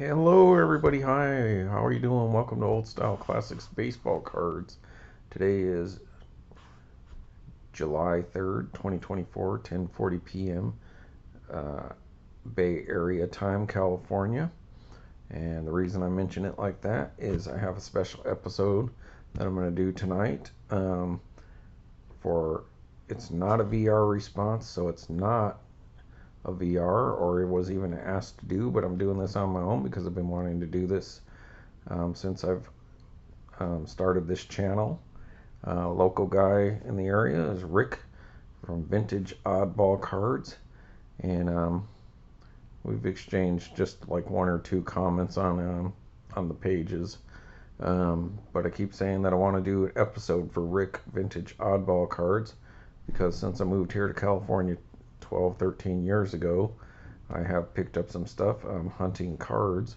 Hello, everybody. Hi, how are you doing? Welcome to Old Style Classics Baseball Cards. Today is July 3rd, 2024, 10:40 p.m. Bay Area time, California. And the reason I mention it like that is I have a special episode that I'm going to do tonight. For It's not a VR response, so it's not a VR or it was even asked to do, but I'm doing this on my own because I've been wanting to do this since I've started this channel. Local guy in the area is Rick from Vintage Oddball Cards, and we've exchanged just like one or two comments on the pages. But I keep saying that I want to do an episode for Rick Vintage Oddball Cards because since I moved here to California 12, 13 years ago, I have picked up some stuff hunting cards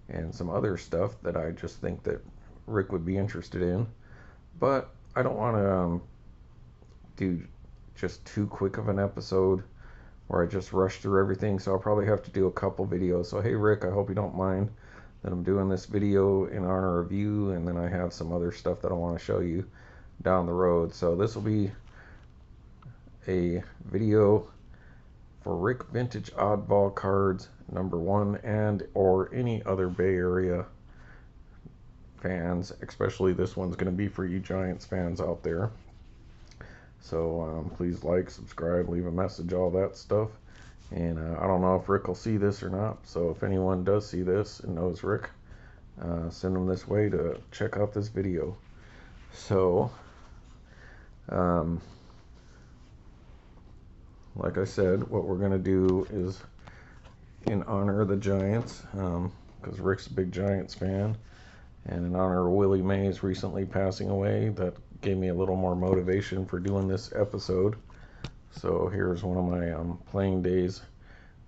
and some other stuff that I just think that Rick would be interested in. But I don't want to do just too quick of an episode where I just rush through everything, so I'll probably have to do a couple videos. So hey Rick, I hope you don't mind that I'm doing this video in honor of you, and then I have some other stuff that I want to show you down the road. So this will be a video for Rick Vintage Oddball Cards #1 and or any other Bay Area fans, especially this one's going to be for you Giants fans out there. So please like, subscribe, leave a message, all that stuff. And I don't know if Rick will see this or not, so if anyone does see this and knows Rick, send them this way to check out this video. So like I said, what we're going to do is in honor of the Giants, because Rick's a big Giants fan, and in honor of Willie Mays recently passing away, that gave me a little more motivation for doing this episode. So here's one of my playing days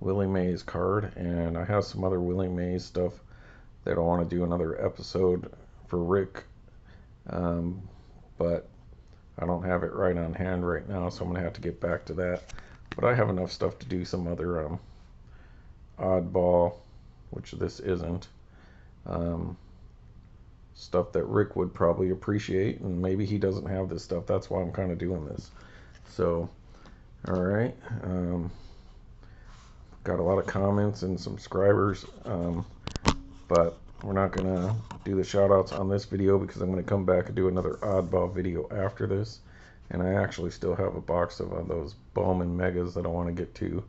Willie Mays card, and I have some other Willie Mays stuff that I want to do another episode for Rick, but I don't have it right on hand right now, so I'm going to have to get back to that. But I have enough stuff to do some other oddball, which this isn't, stuff that Rick would probably appreciate, and maybe he doesn't have this stuff. That's why I'm kind of doing this. So, alright, got a lot of comments and subscribers, but we're not going to do the shout outs on this video because I'm going to come back and do another oddball video after this. And I actually still have a box of those Bowman Megas that I want to get to.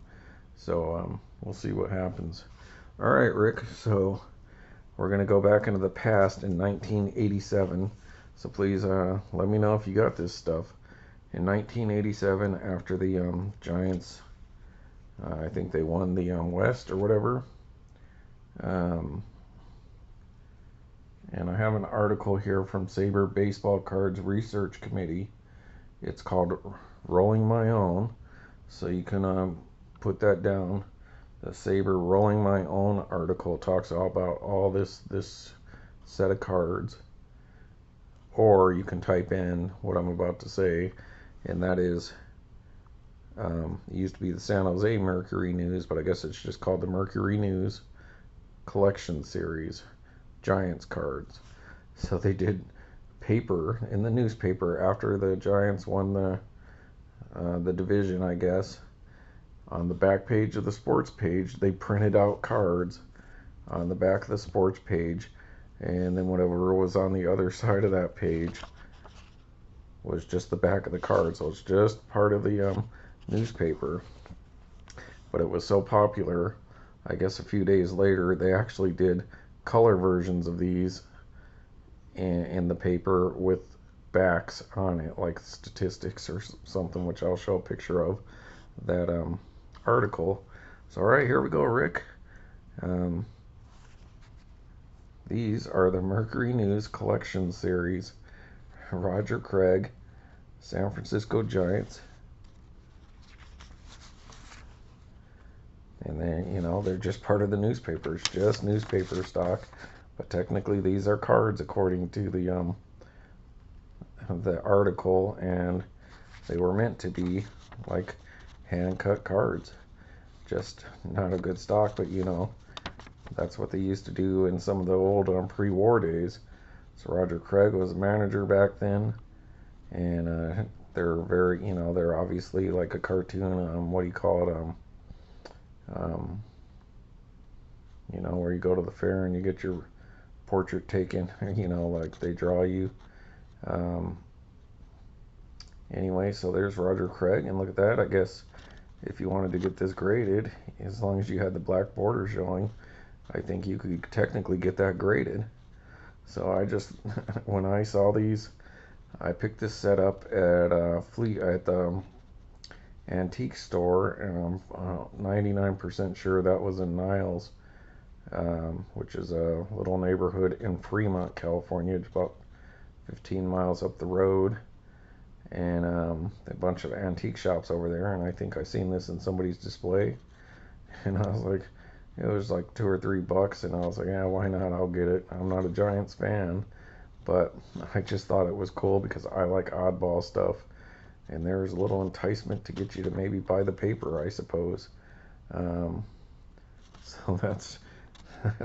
So we'll see what happens. Alright, Rick, so we're going to go back into the past in 1987. So please let me know if you got this stuff. In 1987, after the Giants, I think they won the West or whatever. And I have an article here from Saber Baseball Cards Research Committee. It's called Rolling My Own, so you can put that down. The Saber Rolling My Own article talks all about all this set of cards, or you can type in what I'm about to say, and that is it used to be the San Jose Mercury News, but I guess it's just called the Mercury News Collection Series Giants cards. So they did paper in the newspaper after the Giants won the division, I guess. On the back page of the sports page, they printed out cards on the back of the sports page, and then whatever was on the other side of that page was just the back of the card. So it's just part of the newspaper. But it was so popular, I guess a few days later they actually did color versions of these in the paper with backs on it, like statistics or something, which I'll show a picture of that article. So alright, here we go, Rick. These are the Mercury News Collection Series, Roger Craig, San Francisco Giants. And then, you know, they're just part of the newspapers, just newspaper stock. But technically these are cards according to the article, and they were meant to be like hand cut cards. Just not a good stock, but you know, That's what they used to do in some of the old pre-war days. So Roger Craig was a manager back then, and they're very, they're obviously like a cartoon. What do you call it? Um, where you go to the fair and you get your portrait taken. Like they draw you. Um, anyway, so there's Roger Craig, and look at that. I guess if you wanted to get this graded, as long as you had the black border showing, I think you could technically get that graded. So I just, when I saw these, I picked this set up at the antique store, and I'm 99% sure that was in Niles, which is a little neighborhood in Fremont, California. It's about 15 miles up the road, and a bunch of antique shops over there. And I think I seen this in somebody's display, and I was like, it was like $2 or $3, and I was like, yeah, why not? I'll get it. I'm not a Giants fan, but I just thought it was cool because I like oddball stuff, and there's a little enticement to get you to maybe buy the paper, I suppose. So that's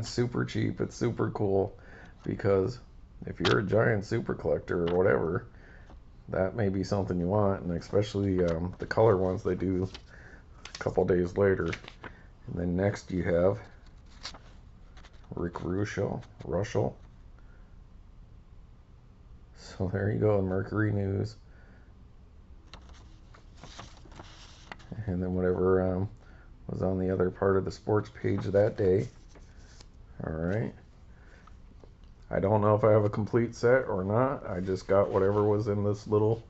super cheap. It's super cool because if you're a Giant super collector or whatever, that may be something you want, and especially the color ones they do a couple days later. And then next you have Rick Russell. So there you go, Mercury News. And then whatever was on the other part of the sports page that day. Alright. I don't know if I have a complete set or not. I just got whatever was in this little,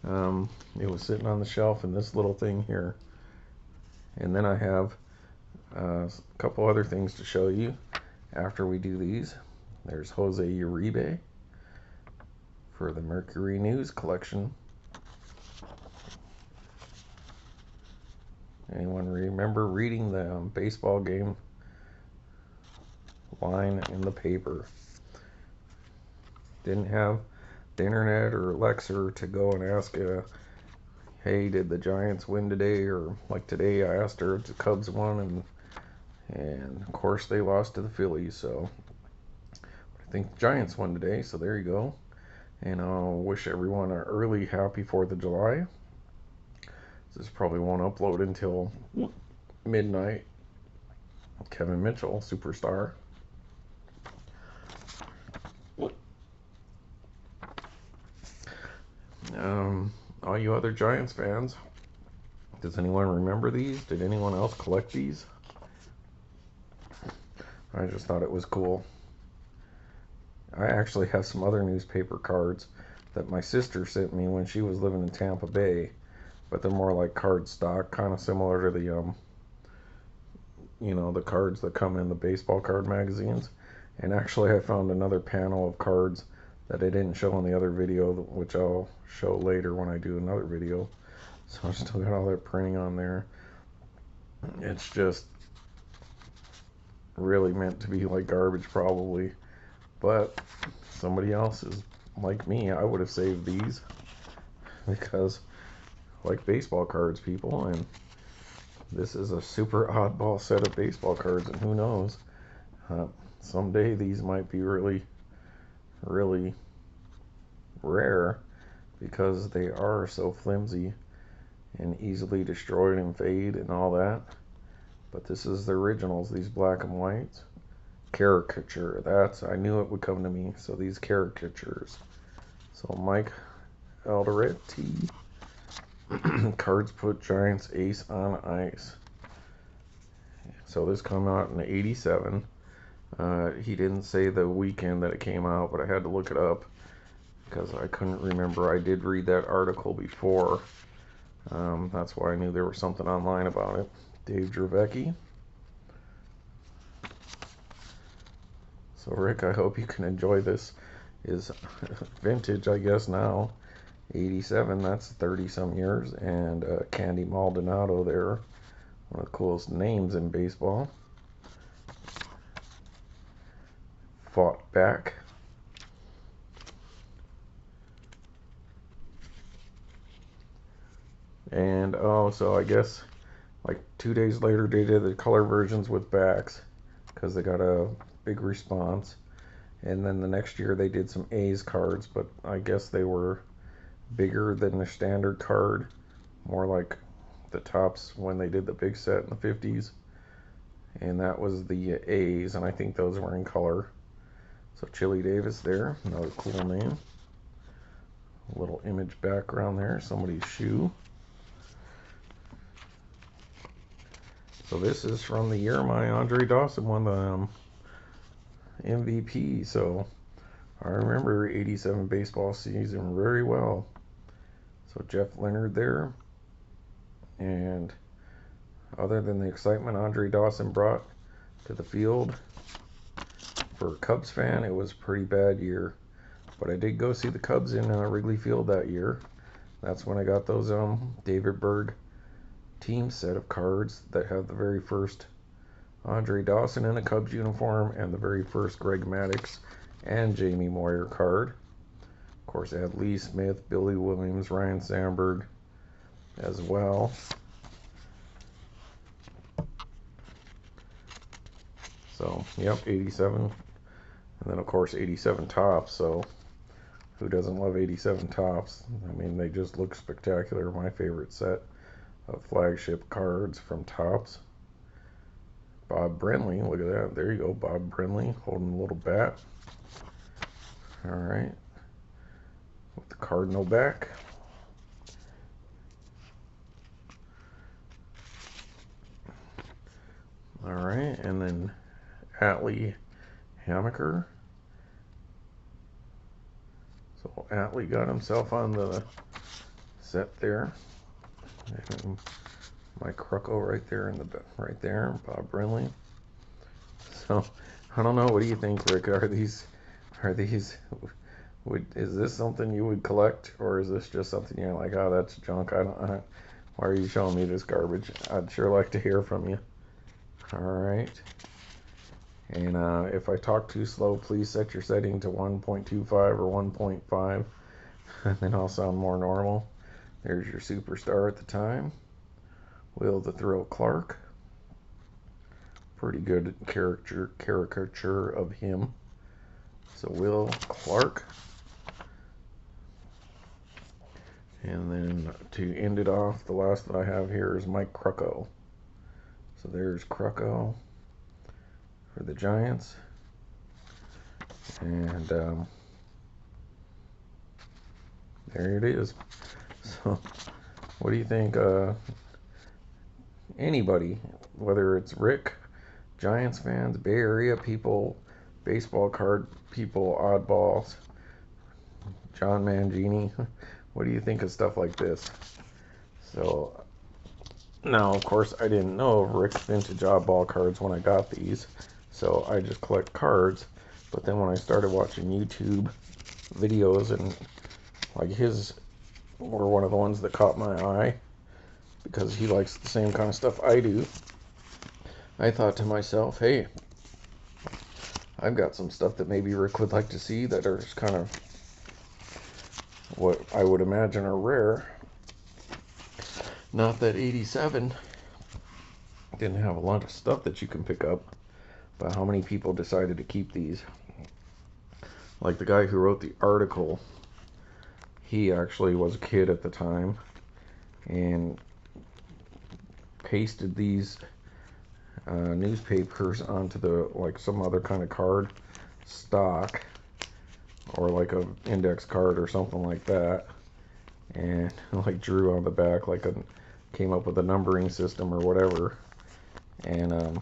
it was sitting on the shelf in this little thing here. And then I have a couple other things to show you after we do these. There's Jose Uribe for the Mercury News collection. Anyone remember reading the baseball game line in the paper? Didn't have the internet or Alexa to go and ask, hey, did the Giants win today? Or like today, I asked her if the Cubs won, and of course they lost to the Phillies. So I think the Giants won today. So there you go. And I'll wish everyone an early happy 4th of July. This probably won't upload until midnight. Kevin Mitchell, superstar. All you other Giants fans, does anyone remember these? Did anyone else collect these? I just thought it was cool. I actually have some other newspaper cards that my sister sent me when she was living in Tampa Bay, but they're more like card stock, kind of similar to the the cards that come in the baseball card magazines. And actually I found another panel of cards that I didn't show in the other video, which I'll show later when I do another video. So I still got all that printing on there. It's just really meant to be like garbage probably, but somebody else is like me. I would have saved these because I like baseball cards, people, and this is a super oddball set of baseball cards, and who knows, someday these might be really rare because they are so flimsy and easily destroyed and fade and all that. But this is the originals, these black and whites. Caricature, I knew it would come to me. So these caricatures. So Mike Alderetti. Cards put Giants ace on ice. So this came out in '87. He didn't say the weekend that it came out, but I had to look it up because I couldn't remember. I did read that article before. That's why I knew there was something online about it. Dave Dravecki. So Rick, I hope you can enjoy this. Is vintage, I guess, now. '87, that's 30 some years. And Candy Maldonado there, one of the coolest names in baseball. Fought back. And so I guess like 2 days later they did the color versions with backs. because they got a big response. And then the next year they did some A's cards, but I guess they were bigger than the standard card, more like the Tops when they did the big set in the 50s. And that was the A's, and I think those were in color. So Chili Davis there, another cool name. A little image background there, somebody's shoe. So this is from the year my Andre Dawson won the MVP. So I remember '87 baseball season very well. So Jeff Leonard there. And other than the excitement Andre Dawson brought to the field, for a Cubs fan, it was a pretty bad year. But I did go see the Cubs in Wrigley Field that year. That's when I got those David Berg team set of cards that have the very first Andre Dawson in a Cubs uniform and the very first Greg Maddux and Jamie Moyer card. Of course, it had Lee Smith, Billy Williams, Ryan Sandberg as well. So, yep, 87. And then, of course, 87 Tops. So, who doesn't love 87 Tops? I mean, they just look spectacular. My favorite set of flagship cards from Tops. Bob Brenly, look at that. There you go, Bob Brenly holding a little bat. All right. With the Cardinal back. All right, and then Atlee Hammaker. So Atlee got himself on the set there. And Mike Krucko right there right there, Bob Brenly. So I don't know. What do you think, Rick? Is this something you would collect, or is this just something you're like, oh, that's junk? Why are you showing me this garbage? I'd sure like to hear from you. All right. And if I talk too slow, please set your setting to 1.25 or 1.5, and then I'll sound more normal. There's your superstar at the time, Will the Thrill Clark. Pretty good caricature of him. So Will Clark. And then to end it off, the last that I have here is Mike Krucko. So there's Krucko for the Giants. And there it is. So what do you think? Anybody, whether it's Rick, Giants fans, Bay Area people, baseball card people, oddballs, John Mangini, what do you think of stuff like this? So now, of course, I didn't know of Rick's vintage oddball cards when I got these, so I just collect cards. But then when I started watching YouTube videos, and like his were one of the ones that caught my eye because he likes the same kind of stuff I do, I thought to myself, hey, I've got some stuff that maybe Rick would like to see that are just kind of what I would imagine are rare. Not that 87 didn't have a lot of stuff that you can pick up, but how many people decided to keep these? Like the guy who wrote the article, he actually was a kid at the time and pasted these newspapers onto the like some other kind of card stock, or like a index card or something like that, and like drew on the back like came up with a numbering system or whatever, and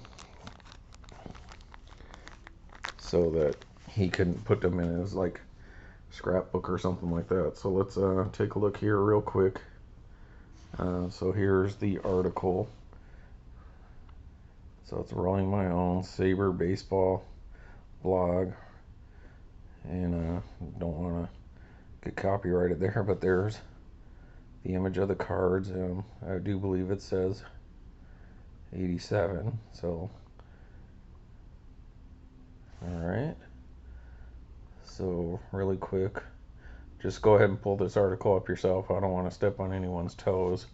so that he couldn't put them in his like scrapbook or something like that. So let's take a look here real quick. So here's the article. So it's Rolling My Own Saber Baseball blog, and don't want to get copyrighted there, but there's the image of the cards. I do believe it says 87. So alright, so really quick, just go ahead and pull this article up yourself. I don't want to step on anyone's toes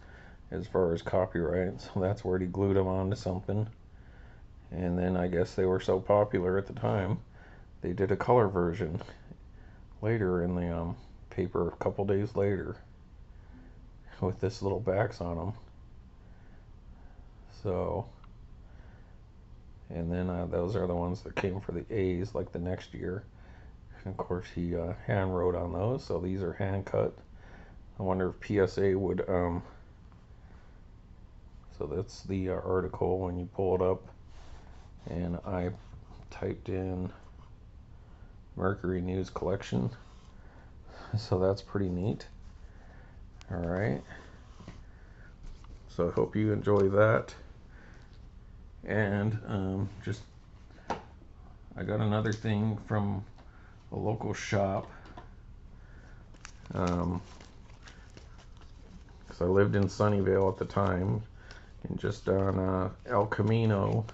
as far as copyright. So that's where he glued them onto something, And then I guess they were so popular at the time, they did a color version later in the paper a couple days later with this little backs on them. So, and then those are the ones that came for the A's like the next year. And of course, he hand wrote on those, so these are hand cut. I wonder if PSA would. So that's the article when you pull it up, and I typed in Mercury News Collection, so that's pretty neat. All right, so I hope you enjoy that. And I got another thing from a local shop, because I lived in Sunnyvale at the time, and just on El Camino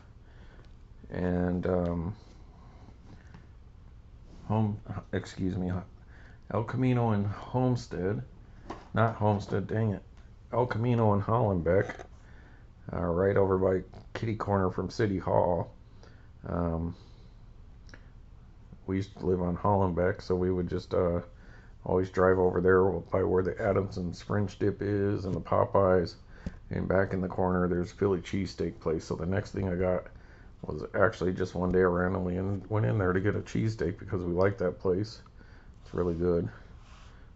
and El Camino and Homestead, not Homestead, dang it, El Camino and Hollenbeck, right over by kitty corner from City Hall. We used to live on Hollenbeck, so we would just always drive over there by where the Adamson's French dip is and the Popeyes. And back in the corner, there's Philly cheesesteak place. So the next thing I got was actually just one day I randomly went in there to get a cheesesteak because we like that place. It's really good.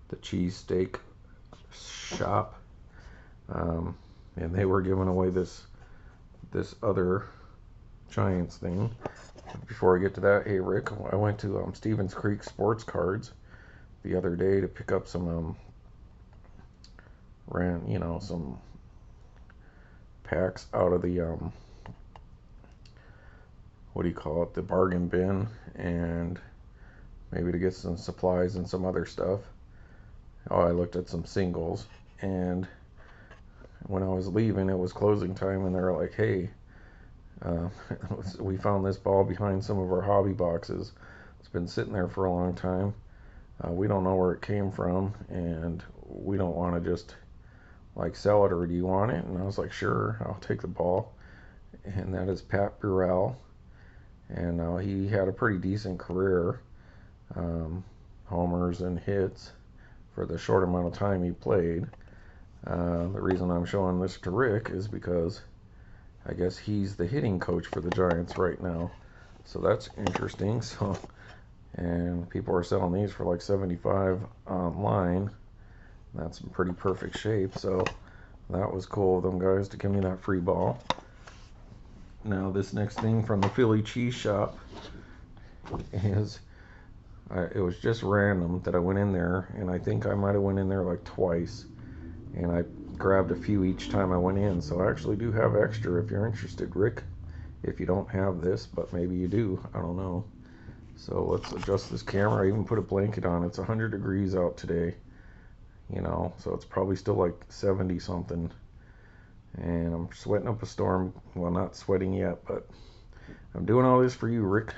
The cheesesteak shop. And they were giving away this other Giants thing. Before I get to that, hey Rick, I went to Stevens Creek Sports Cards the other day to pick up some some packs out of the the bargain bin, and maybe to get some supplies and some other stuff. I looked at some singles, and when I was leaving, it was closing time, and they were like, hey, we found this ball behind some of our hobby boxes. It's been sitting there for a long time. We don't know where it came from, and we don't want to just like sell it, or do you want it? And I was like, sure, I'll take the ball. And that is Pat Burrell, and he had a pretty decent career, homers and hits for the short amount of time he played. The reason I'm showing this to Rick is because I guess he's the hitting coach for the Giants right now, so that's interesting. So, and people are selling these for like $75 online. That's in pretty perfect shape, so that was cool of them guys to give me that free ball. Now this next thing from the Philly cheese shop is, it was just random that I went in there, and I think I might have went in there like twice, and I grabbed a few each time I went in, so I actually do have extra if you're interested, Rick, if you don't have this, but maybe you do, I don't know. So let's adjust this camera. I even put a blanket on. It's 100 degrees out today, so it's probably still like 70 something, and I'm sweating up a storm. Well, not sweating yet, but I'm doing all this for you, Rick.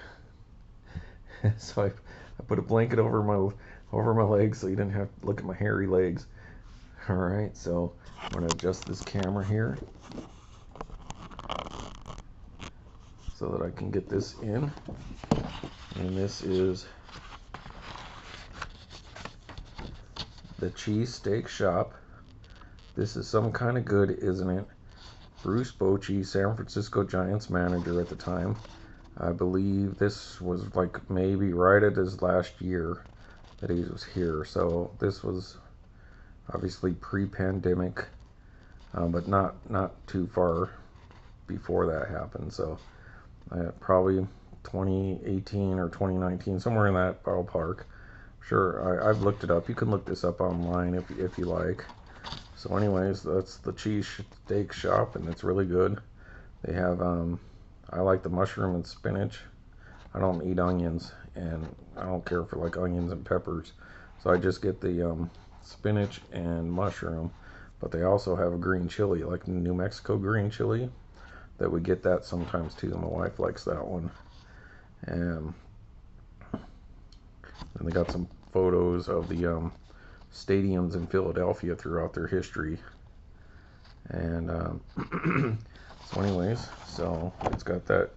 So I put a blanket over my legs so you didn't have to look at my hairy legs. All right, so I'm going to adjust this camera here so that I can get this in. And this is the Cheesesteak shop. This is some kind of good, isn't it? Bruce Bochy, San Francisco Giants manager at the time. I believe this was like maybe right at his last year that he was here. So this was obviously pre-pandemic, but not too far before that happened. So probably 2018 or 2019, somewhere in that ballpark. Sure, I've looked it up. You can look this up online if you like. So anyways, that's the Cheesesteak shop, and it's really good. They have, I like the mushroom and spinach. I don't eat onions, and I don't care for like onions and peppers. So I just get the spinach and mushroom. But they also have a green chili, like New Mexico green chili, that we get that sometimes too. My wife likes that one. And they got some photos of the stadiums in Philadelphia throughout their history. And so anyways, so it's got that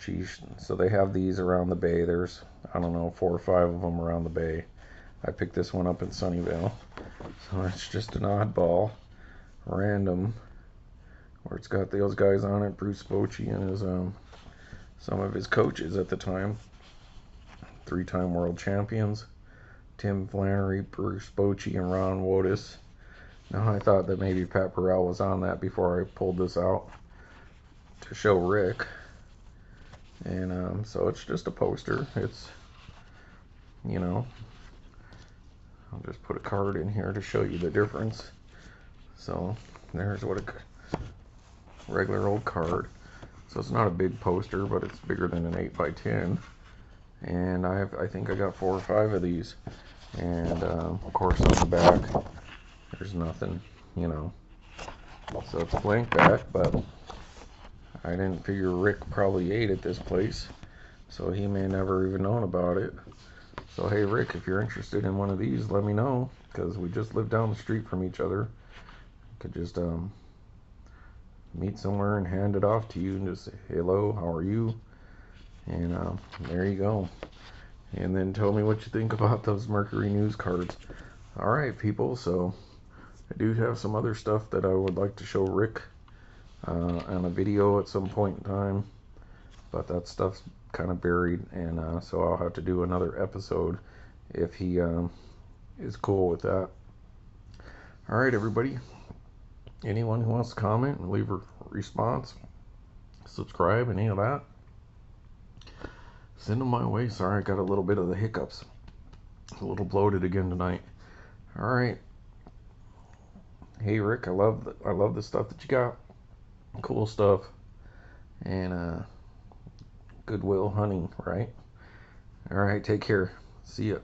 cheese. So they have these around the bay. There's, I don't know, 4 or 5 of them around the bay. I picked this one up in Sunnyvale. So it's just an oddball, random, where it's got those guys on it, Bruce Bochy and his some of his coaches at the time, 3-time world champions, Tim Flannery, Bruce Bochy, and Ron Wotus. Now I thought that maybe Pat Burrell was on that before I pulled this out to show Rick. And so it's just a poster. It's, you know, I'll just put a card in here to show you the difference. So there's what a regular old card. So it's not a big poster, but it's bigger than an 8x10. And I think I got 4 or 5 of these. And of course on the back, there's nothing, you know. So it's a blank back, but I didn't figure Rick probably ate at this place, so he may never even known about it. So hey Rick, if you're interested in one of these, let me know, because we just live down the street from each other. Could just meet somewhere and hand it off to you and just say, hello, how are you? And there you go. And then tell me what you think about those Mercury News cards. Alright people, so I do have some other stuff that I would like to show Rick on a video at some point in time, but that stuff's kind of buried, and so I'll have to do another episode if he is cool with that. Alright everybody, anyone who wants to comment and leave a response, subscribe, any of that, send them my way. Sorry, I got a little bit of the hiccups, a little bloated again tonight. Alright, hey Rick, I love the stuff that you got. Cool stuff. And Goodwill Hunting, right? Alright, take care. See ya.